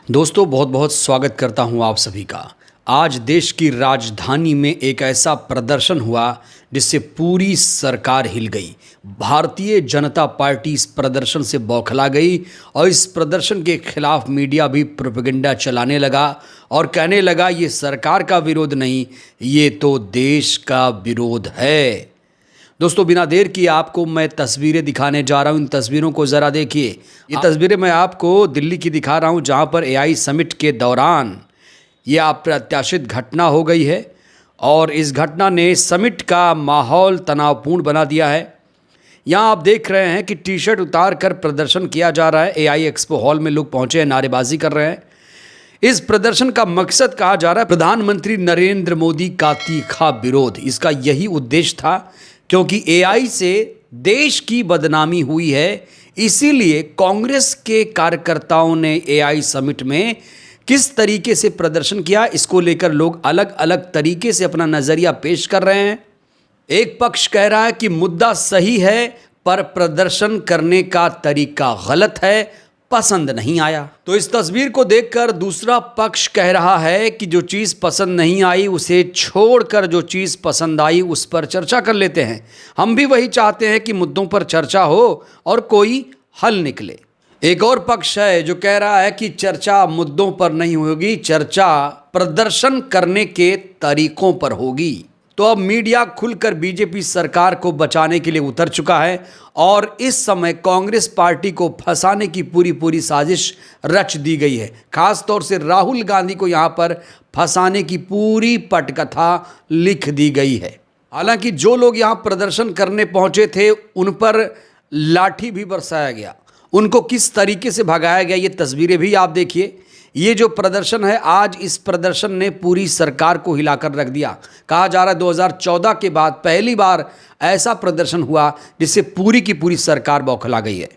दोस्तों बहुत बहुत स्वागत करता हूं आप सभी का। आज देश की राजधानी में एक ऐसा प्रदर्शन हुआ जिससे पूरी सरकार हिल गई। भारतीय जनता पार्टी इस प्रदर्शन से बौखला गई और इस प्रदर्शन के खिलाफ मीडिया भी प्रोपेगेंडा चलाने लगा और कहने लगा ये सरकार का विरोध नहीं, ये तो देश का विरोध है। दोस्तों बिना देर किए आपको मैं तस्वीरें दिखाने जा रहा हूं। इन तस्वीरों को ज़रा देखिए। ये तस्वीरें मैं आपको दिल्ली की दिखा रहा हूं जहां पर एआई समिट के दौरान ये अप्रत्याशित घटना हो गई है और इस घटना ने समिट का माहौल तनावपूर्ण बना दिया है। यहाँ आप देख रहे हैं कि टी शर्ट उतार कर प्रदर्शन किया जा रहा है। एआई एक्सपो हॉल में लोग पहुँचे हैं, नारेबाजी कर रहे हैं। इस प्रदर्शन का मकसद कहा जा रहा है प्रधानमंत्री नरेंद्र मोदी का तीखा विरोध। इसका यही उद्देश्य था क्योंकि एआई से देश की बदनामी हुई है, इसीलिए कांग्रेस के कार्यकर्ताओं ने एआई समिट में किस तरीके से प्रदर्शन किया, इसको लेकर लोग अलग अलग तरीके से अपना नजरिया पेश कर रहे हैं। एक पक्ष कह रहा है कि मुद्दा सही है पर प्रदर्शन करने का तरीका गलत है, पसंद नहीं आया। तो इस तस्वीर को देखकर दूसरा पक्ष कह रहा है कि जो चीज़ पसंद नहीं आई उसे छोड़कर जो चीज़ पसंद आई उस पर चर्चा कर लेते हैं। हम भी वही चाहते हैं कि मुद्दों पर चर्चा हो और कोई हल निकले। एक और पक्ष है जो कह रहा है कि चर्चा मुद्दों पर नहीं होगी, चर्चा प्रदर्शन करने के तरीकों पर होगी। तो अब मीडिया खुलकर बीजेपी सरकार को बचाने के लिए उतर चुका है और इस समय कांग्रेस पार्टी को फंसाने की पूरी साजिश रच दी गई है। खास तौर से राहुल गांधी को यहां पर फंसाने की पूरी पटकथा लिख दी गई है। हालांकि जो लोग यहां प्रदर्शन करने पहुंचे थे उन पर लाठी भी बरसाया गया, उनको किस तरीके से भगाया गया ये तस्वीरें भी आप देखिए। ये जो प्रदर्शन है, आज इस प्रदर्शन ने पूरी सरकार को हिलाकर रख दिया। कहा जा रहा है 2014 के बाद पहली बार ऐसा प्रदर्शन हुआ जिससे पूरी की पूरी सरकार बौखला गई है।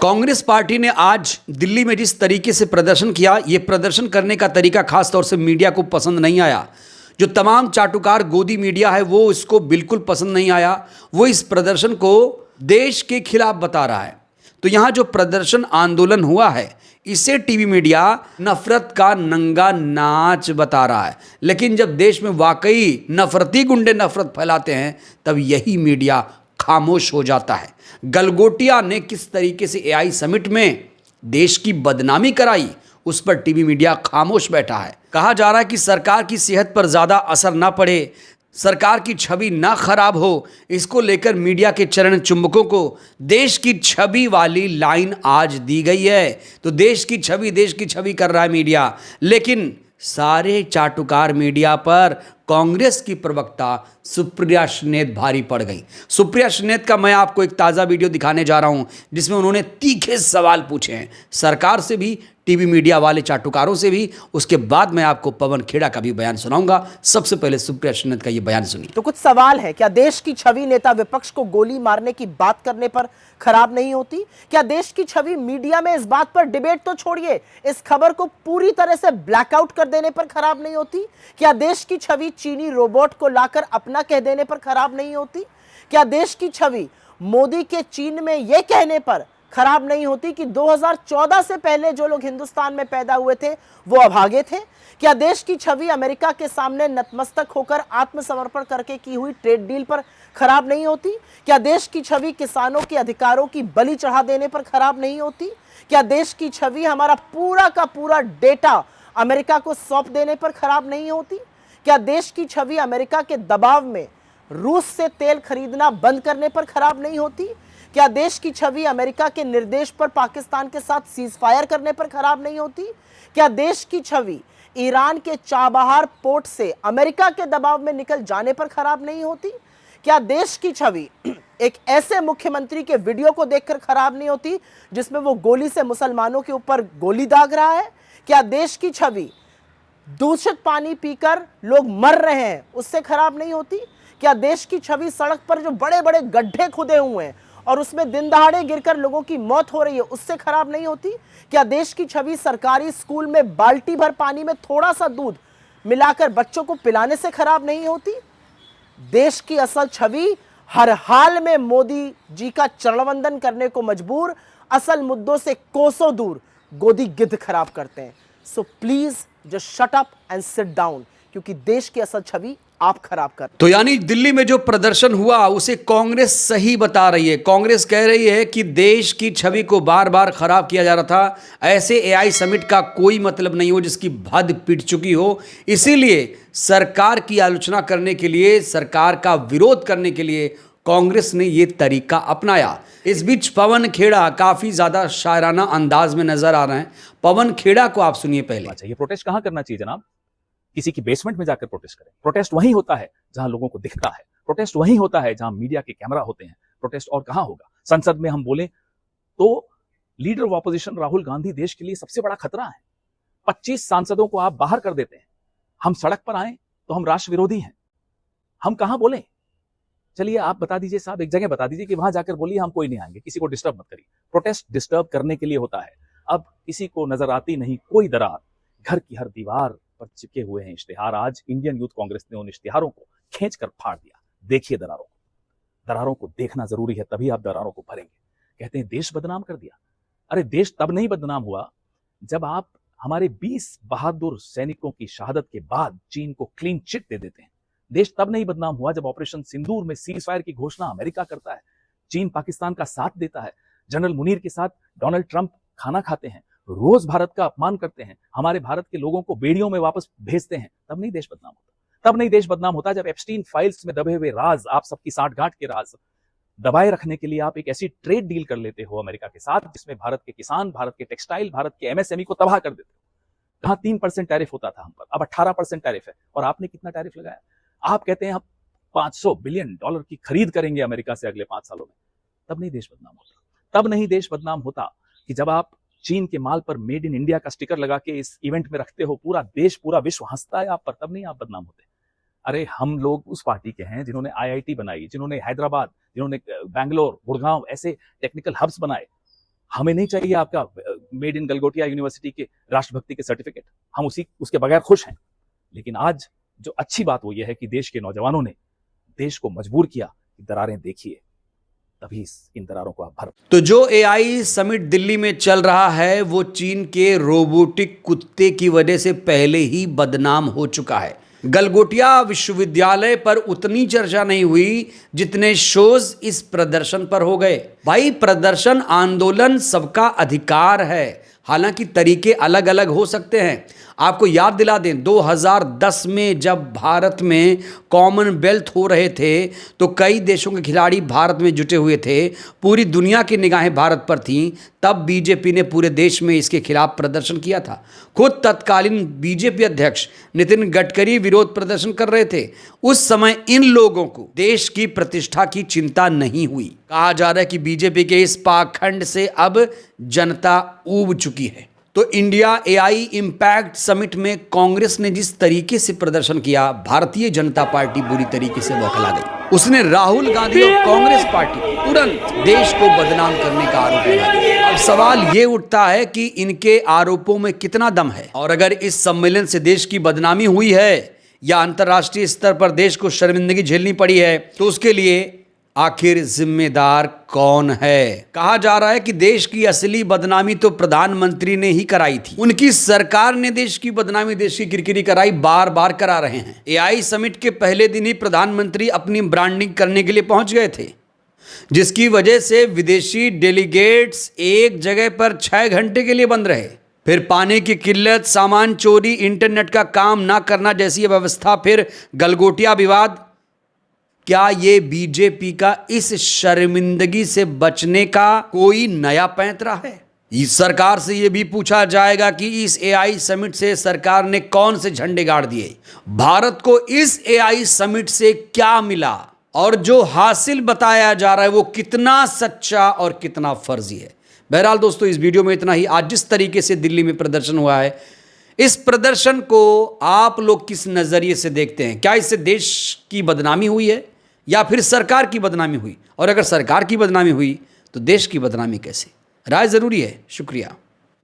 कांग्रेस पार्टी ने आज दिल्ली में जिस तरीके से प्रदर्शन किया, ये प्रदर्शन करने का तरीका खास तौर से मीडिया को पसंद नहीं आया। जो तमाम चाटुकार गोदी मीडिया है वो इसको बिल्कुल पसंद नहीं आया। वो इस प्रदर्शन को देश के खिलाफ बता रहा है। तो यहाँ जो प्रदर्शन आंदोलन हुआ है इसे टीवी मीडिया नफरत का नंगा नाच बता रहा है, लेकिन जब देश में वाकई नफरती गुंडे नफरत फैलाते हैं तब यही मीडिया खामोश हो जाता है। गलगोटिया ने किस तरीके से एआई समिट में देश की बदनामी कराई उस पर टीवी मीडिया खामोश बैठा है। कहा जा रहा है कि सरकार की सेहत पर ज़्यादा असर ना पड़े, सरकार की छवि ना खराब हो, इसको लेकर मीडिया के चरण चुंबकों को देश की छवि वाली लाइन आज दी गई है। तो देश की छवि कर रहा है मीडिया, लेकिन सारे चाटुकार मीडिया पर कांग्रेस की प्रवक्ता सुप्रिया सुनेत भारी पड़ गई। सुप्रिया सुनेत का मैं आपको एक ताज़ा वीडियो दिखाने जा रहा हूं जिसमें उन्होंने तीखे सवाल पूछे हैं सरकार से भी, टीवी मीडिया वाले चाटुकारों से भी। उसके बाद मैं आपको पवन खेड़ा का भी बयान सुनाऊंगा। सबसे पहले सुप्रिया सुनेत का ये बयान सुनिए। तो कुछ सवाल है, क्या देश की छवि नेता विपक्ष को गोली मारने की बात करने पर खराब नहीं होती? क्या देश की छवि मीडिया में इस बात पर डिबेट तो छोड़िए, इस खबर को पूरी तरह से ब्लैकआउट कर देने पर खराब नहीं होती? क्या देश की छवि चीनी रोबोट को लाकर अपना कह देने पर खराब नहीं होती? क्या देश की छवि मोदी के चीन में यह कहने पर खराब नहीं होती कि 2014 से पहले जो लोग हिंदुस्तान में पैदा हुए थे वो अभागे थे? क्या देश की छवि अमेरिका के सामने नतमस्तक होकर आत्मसमर्पण करके की हुई ट्रेड डील पर खराब नहीं होती? क्या देश की छवि किसानों के अधिकारों की बलि चढ़ा देने पर खराब नहीं होती? क्या देश की छवि हमारा पूरा का पूरा डेटा अमेरिका को सौंप देने पर खराब नहीं होती? क्या देश की छवि अमेरिका के दबाव में रूस से तेल खरीदना बंद करने पर खराब नहीं होती? क्या देश की छवि अमेरिका के निर्देश पर पाकिस्तान के साथ सीज फायर करने पर खराब नहीं होती? क्या देश की छवि ईरान के चाबहार पोर्ट से अमेरिका के दबाव में निकल जाने पर खराब नहीं होती? क्या देश की छवि एक ऐसे मुख्यमंत्री के वीडियो को देखकर खराब नहीं होती जिसमें वो गोली से मुसलमानों के ऊपर गोली दाग रहा है? क्या देश की छवि दूषित पानी पीकर लोग मर रहे हैं उससे खराब नहीं होती? क्या देश की छवि सड़क पर जो बड़े बड़े गड्ढे खुदे हुए हैं और उसमें दिन दहाड़े गिरकर लोगों की मौत हो रही है उससे खराब नहीं होती? क्या देश की छवि सरकारी स्कूल में बाल्टी भर पानी में थोड़ा सा दूध मिलाकर बच्चों को पिलाने से खराब नहीं होती? देश की असल छवि हर हाल में मोदी जी का चरणवंदन करने को मजबूर असल मुद्दों से कोसों दूर गोदी गिद्ध खराब करते हैं। So please just shut up and sit down, क्योंकि देश की असल छवि आप खराब कर। तो यानी दिल्ली में जो प्रदर्शन हुआ उसे कांग्रेस सही बता रही है। कांग्रेस कह रही है कि देश की छवि को बार बार खराब किया जा रहा था। ऐसे एआई समिट का कोई मतलब नहीं हो जिसकी भद पिट चुकी हो। इसीलिए सरकार की आलोचना करने के लिए, सरकार का विरोध करने के लिए कांग्रेस ने ये तरीका अपनाया। इस बीच पवन खेड़ा काफी ज्यादा शायराना अंदाज में नजर आ रहे हैं। पवन खेड़ा को आप सुनिए पहले। अच्छा, ये प्रोटेस्ट कहां करना चाहिए जनाब? किसी की बेसमेंट में जाकर प्रोटेस्ट करें। प्रोटेस्ट वहीं होता है जहां लोगों को दिखता है। प्रोटेस्ट वहीं होता है जहां मीडिया के कैमरा होते हैं। प्रोटेस्ट और कहां होगा? संसद में हम बोले तो leader of opposition Rahul Gandhi देश के लिए सबसे बड़ा खतरा है। 25 सांसदों को आप बाहर कर देते हैं। हम सड़क पर आए तो हम राष्ट्र विरोधी हैं। हम कहां बोले? चलिए आप बता दीजिए साहब, एक जगह बता दीजिए कि वहां जाकर बोलिए हम कोई नहीं आएंगे, किसी को डिस्टर्ब मत करिए। प्रोटेस्ट डिस्टर्ब करने के लिए होता है। अब किसी को नजर आती नहीं कोई दरार, घर की हर दीवार पर चिपके हुए हैं इश्तिहार। आज इंडियन यूथ कांग्रेस ने उन इश्तिहारों को खींचकर फाड़ दिया। देखिए दरारों को देखना जरूरी है, तभी आप दरारों को भरेंगे। कहते हैं देश बदनाम कर दिया। अरे देश तब नहीं बदनाम हुआ जब आप हमारे 20 बहादुर सैनिकों की शहादत के बाद चीन को क्लीन चिट दे देते हैं। देश तब नहीं बदनाम हुआ जब ऑपरेशन सिंदूर में सीज फायर की घोषणा अमेरिका करता है, चीन पाकिस्तान का साथ देता है, जनरल मुनीर के साथ डोनाल्ड ट्रंप खाना खाते हैं, रोज भारत का अपमान करते हैं, हमारे भारत के लोगों को बेड़ियों में वापस भेजते हैं। तब नहीं देश बदनाम होता। तब नहीं देश बदनाम होता जब एप्स्टीन फाइल्स में दबे हुए राज, आप सबकी सांठगांठ के राज दबाए रखने के लिए आप एक ऐसी ट्रेड डील कर लेते हो अमेरिका के साथ जिसमें भारत के किसान, भारत के टेक्सटाइल, भारत के एमएसएमई को तबाह कर देते हो। कहां 3% टैरिफ होता था हम पर, अब 18% टैरिफ है। और आपने कितना टैरिफ लगाया? आप कहते हैं हम $500 बिलियन की खरीद करेंगे अमेरिका से अगले 5 सालों में। तब नहीं देश बदनाम होता। तब नहीं देश बदनाम होता कि जब आप चीन के माल पर मेड इन इंडिया का स्टिकर लगा के इस इवेंट में रखते हो, पूरा देश, पूरा विश्व हंसता है आप पर। तब नहीं आप बदनाम होते। अरे हम लोग उस पार्टी के हैं जिन्होंने आईआईटी बनाई, जिन्होंने हैदराबाद, जिन्होंने बैंगलोर, गुड़गांव ऐसे टेक्निकल हब्स बनाए। हमें नहीं चाहिए आपका मेड इन गलगोटिया यूनिवर्सिटी के राष्ट्रभक्ति के सर्टिफिकेट, हम उसके बगैर खुश हैं। लेकिन आज जो अच्छी बात वो ये है कि देश के नौजवानों ने देश को मजबूर किया कि दरारें देखिए, तभी इन दरारों को आप भर। तो जो एआई समिट दिल्ली में चल रहा है वो चीन के रोबोटिक कुत्ते की वजह से पहले ही बदनाम हो चुका है। गलगोटिया विश्वविद्यालय पर उतनी चर्चा नहीं हुई जितने शोज इस प्रदर्शन पर हो गए। भाई प्रदर्शन, आंदोलन सबका अधिकार है, हालांकि तरीके अलग अलग हो सकते हैं। आपको याद दिला दें 2010 में जब भारत में कॉमनवेल्थ हो रहे थे तो कई देशों के खिलाड़ी भारत में जुटे हुए थे, पूरी दुनिया की निगाहें भारत पर थीं। तब बीजेपी ने पूरे देश में इसके खिलाफ प्रदर्शन किया था। खुद तत्कालीन बीजेपी अध्यक्ष नितिन गडकरी विरोध प्रदर्शन कर रहे थे। उस समय इन लोगों को देश की प्रतिष्ठा की चिंता नहीं हुई। कहा जा रहा है कि बीजेपी के इस पाखंड से अब जनता ऊब चुकी है। तो इंडिया एआई इम्पैक्ट समिट में कांग्रेस ने जिस तरीके से प्रदर्शन किया, भारतीय जनता पार्टी बुरी तरीके से बौखला गई। उसने राहुल गांधी और कांग्रेस पार्टी को तुरंत देश को बदनाम करने का आरोप लगाया। अब सवाल ये उठता है कि इनके आरोपों में कितना दम है, और अगर इस सम्मेलन से देश की बदनामी हुई है या अंतर्राष्ट्रीय स्तर पर देश को शर्मिंदगी झेलनी पड़ी है, तो उसके लिए आखिर जिम्मेदार कौन है? कहा जा रहा है कि देश की असली बदनामी तो प्रधानमंत्री ने ही कराई थी। उनकी सरकार ने देश की बदनामी, देश की किरकिरी कराई, बार बार करा रहे हैं। एआई समिट के पहले दिन ही प्रधानमंत्री अपनी ब्रांडिंग करने के लिए पहुंच गए थे, जिसकी वजह से विदेशी डेलीगेट्स एक जगह पर 6 घंटे के लिए बंद रहे। फिर पानी की किल्लत, सामान चोरी, इंटरनेट का काम ना करना जैसी व्यवस्था, फिर गलगोटिया विवाद। क्या ये बीजेपी का इस शर्मिंदगी से बचने का कोई नया पैंतरा है? इस सरकार से यह भी पूछा जाएगा कि इस एआई समिट से सरकार ने कौन से झंडे गाड़ दिए, भारत को इस एआई समिट से क्या मिला, और जो हासिल बताया जा रहा है वो कितना सच्चा और कितना फर्जी है। बहरहाल दोस्तों, इस वीडियो में इतना ही। आज जिस तरीके से दिल्ली में प्रदर्शन हुआ है, इस प्रदर्शन को आप लोग किस नजरिए से देखते हैं? क्या इससे देश की बदनामी हुई है या फिर सरकार की बदनामी हुई? और अगर सरकार की बदनामी हुई तो देश की बदनामी कैसे? राय जरूरी है। शुक्रिया।